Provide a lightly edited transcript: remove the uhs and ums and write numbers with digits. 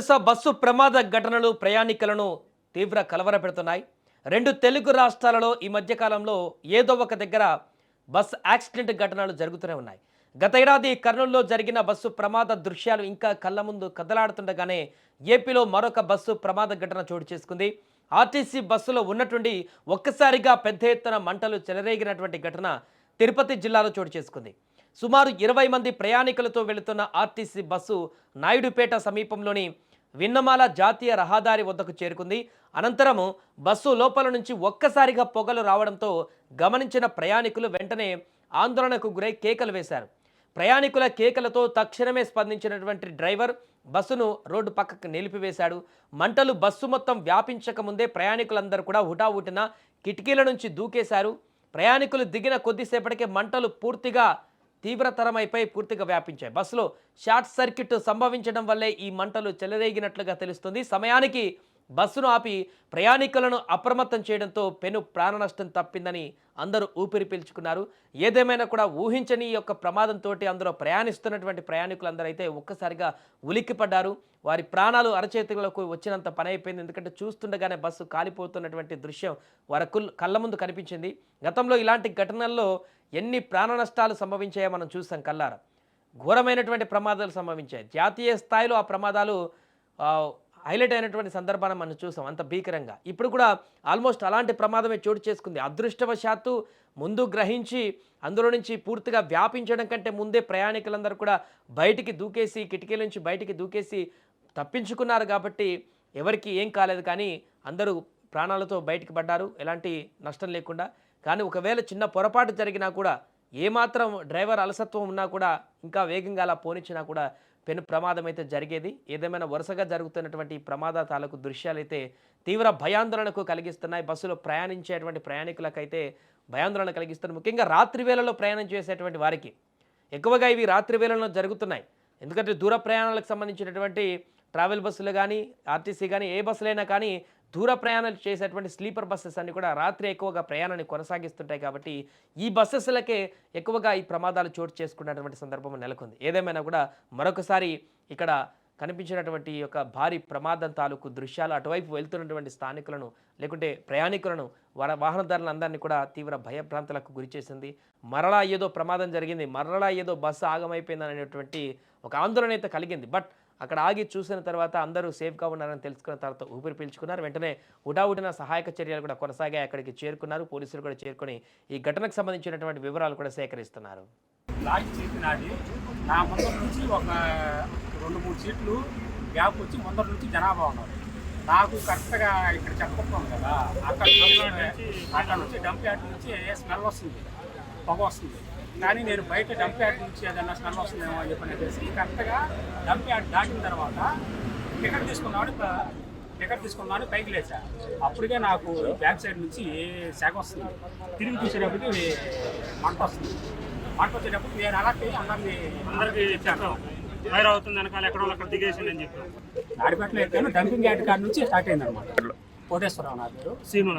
వరుస బస్సు ప్రమాద ఘటనలు ప్రయాణికులను తీవ్ర కలవరపెడుతున్నాయి. రెండు తెలుగు రాష్ట్రాలలో ఈ మధ్యకాలంలో ఏదో ఒక దగ్గర బస్సు యాక్సిడెంట్ ఘటనలు జరుగుతూనే ఉన్నాయి. గత ఏడాది కర్నూలులో జరిగిన బస్సు ప్రమాద దృశ్యాలు ఇంకా కళ్ళ ముందు కదలాడుతుండగానే ఏపీలో మరొక బస్సు ప్రమాద ఘటన చోటు చేసుకుంది. ఆర్టీసీ బస్సులో ఉన్నట్టుండి ఒక్కసారిగా పెద్ద ఎత్తున మంటలు చెలరేగినటువంటి ఘటన తిరుపతి జిల్లాలో చోటు చేసుకుంది. సుమారు 20 మంది ప్రయాణికులతో వెళుతున్న ఆర్టీసీ బస్సు నాయుడుపేట సమీపంలోని విన్నమాల జాతీయ రహదారి వద్దకు చేరుకుంది. అనంతరం బస్సు లోపల నుంచి ఒక్కసారిగా పొగలు రావడంతో గమనించిన ప్రయాణికులు వెంటనే ఆందోళనకు గురై కేకలు వేశారు. ప్రయాణికుల కేకలతో తక్షణమే స్పందించినటువంటి డ్రైవర్ బస్సును రోడ్డు పక్కకు నిలిపివేశాడు. మంటలు బస్సు మొత్తం వ్యాపించక ముందే ప్రయాణికులందరూ కూడా హుటాహుటిన కిటికీల నుంచి దూకేశారు. ప్రయాణికులు దిగిన కొద్దిసేపటికే మంటలు పూర్తిగా పూర్తిగా వ్యాపించాయి. బస్సులో షార్ట్ సర్క్యూట్ సంభవించడం వల్లే ఈ మంటలు చెలరేగినట్లుగా తెలుస్తుంది. సమయానికి బస్సును ఆపి ప్రయాణికులను అప్రమత్తం చేయడంతో పెను ప్రాణ నష్టం తప్పిందని అందరూ ఊపిరి పీల్చుకున్నారు. ఏదేమైనా కూడా ఊహించని యొక్క ప్రమాదంతో అందులో ప్రయాణిస్తున్నటువంటి ప్రయాణికులందరూ అయితే ఒక్కసారిగా ఉలిక్కిపడ్డారు. వారి ప్రాణాలు అరచేతులకు వచ్చినంత పని అయిపోయింది. ఎందుకంటే చూస్తుండగానే బస్సు కాలిపోతున్నటువంటి దృశ్యం వారి కళ్ళ ముందు కనిపించింది. గతంలో ఇలాంటి ఘటనల్లో ఎన్ని ప్రాణ నష్టాలు సంభవించాయో మనం చూసాం కల్లారా. ఘోరమైనటువంటి ప్రమాదాలు సంభవించాయి. జాతీయ స్థాయిలో ఆ ప్రమాదాలు హైలైట్ అయినటువంటి సందర్భాన్ని మనం చూసాం అంత భీకరంగా. ఇప్పుడు కూడా ఆల్మోస్ట్ అలాంటి ప్రమాదమే చోటు చేసుకుంది. అదృష్టవశాత్తు ముందు గ్రహించి అందులో నుంచి పూర్తిగా వ్యాపించడం కంటే ముందే ప్రయాణికులందరూ కూడా బయటికి దూకేసి కిటికీల నుంచి బయటికి దూకేసి తప్పించుకున్నారు కాబట్టి ఎవరికి ఏం కాలేదు. కానీ అందరూ ప్రాణాలతో బయటికి పడ్డారు ఎలాంటి నష్టం లేకుండా. కానీ ఒకవేళ చిన్న పొరపాటు జరిగినా కూడా ఏమాత్రం డ్రైవర్ అలసత్వం ఉన్నా కూడా ఇంకా వేగంగా అలా పోనిచ్చినా కూడా పెను ప్రమాదం అయితే జరిగేది. ఏదేమైనా వరుసగా జరుగుతున్నటువంటి ఈ ప్రమాద తాలూకు దృశ్యాలు అయితే తీవ్ర భయాందోళనకు కలిగిస్తున్నాయి. బస్సులో ప్రయాణించేటువంటి ప్రయాణికులకైతే భయాందోళన కలిగిస్తున్నాయి. ముఖ్యంగా రాత్రి వేళలో ప్రయాణం చేసేటువంటి వారికి ఎక్కువగా ఇవి రాత్రి వేళలో జరుగుతున్నాయి. ఎందుకంటే దూర ప్రయాణాలకు సంబంధించినటువంటి ట్రావెల్ బస్సులు కానీ ఆర్టీసీ కానీ ఏ బస్సులైనా కానీ దూర ప్రయాణాలు చేసేటువంటి స్లీపర్ బస్సెస్ అన్ని కూడా రాత్రి ఎక్కువగా ప్రయాణాన్ని కొనసాగిస్తుంటాయి. కాబట్టి ఈ బస్సెస్లకే ఎక్కువగా ఈ ప్రమాదాలు చోటు చేసుకున్నటువంటి సందర్భం నెలకొంది. ఏదేమైనా కూడా మరొకసారి ఇక్కడ కనిపించినటువంటి యొక్క భారీ ప్రమాదం తాలూకు దృశ్యాలు అటువైపు వెళ్తున్నటువంటి స్థానికులను లేకుంటే ప్రయాణికులను వాహనదారులందరినీ కూడా తీవ్ర భయభ్రాంతులకు గురి చేసింది. మరలా ఏదో ప్రమాదం జరిగింది, మరలా ఏదో బస్సు ఆగమైపోయింది అనేటువంటి ఒక ఆందోళన అయితే కలిగింది. బట్ అక్కడ ఆగి చూసిన తర్వాత అందరూ సేఫ్గా ఉన్నారని తెలుసుకున్న తర్వాత ఊపిరి పీల్చుకున్నారు. వెంటనే హుటాహుటిన సహాయక చర్యలు కూడా కొనసాగాయి. అక్కడికి చేరుకున్నారు. పోలీసులు కూడా చేరుకొని ఈ ఘటనకు సంబంధించినటువంటి వివరాలు కూడా సేకరిస్తున్నారు. నా ముందర నుంచి ఒక 2-3 సీట్లు గ్యాప్ వచ్చి ముందర నుంచి జనాభా ఉన్నారు. నాకు కరెక్ట్గా ఇక్కడ చెప్పకపోను కదా, అక్కడ నుంచి డంప్ యార్డ్ నుంచి స్మెల్ వస్తుంది, పొగ వస్తుంది. కానీ నేను బయట డంప్ యార్డ్ నుంచి ఏదైనా స్మెల్ వస్తుందేమో అని చెప్పనేసి కరెక్ట్గా డంప్ యార్డ్ దాటిన తర్వాత టికెట్ తీసుకున్నాను పైకి లేచా. అప్పటికే నాకు బ్యాక్ సైడ్ నుంచి సెగ వస్తుంది. తిరిగి చూసేటప్పటికి మంట వస్తుంది. మంట వచ్చేటప్పుడు నేను అలాంటి అందరికీ చెప్పాను ఫైర్ అవుతుంది వెనకాల ఎక్కడో అక్కడ దిగేసింది అని చెప్పాను. నాడిపేటలో ఎక్కాను. డంపింగ్ యార్డ్ కాడ నుంచి స్టార్ట్ అయింది అనమాట. కోటేశ్వరరావు నా పేరు, సీను.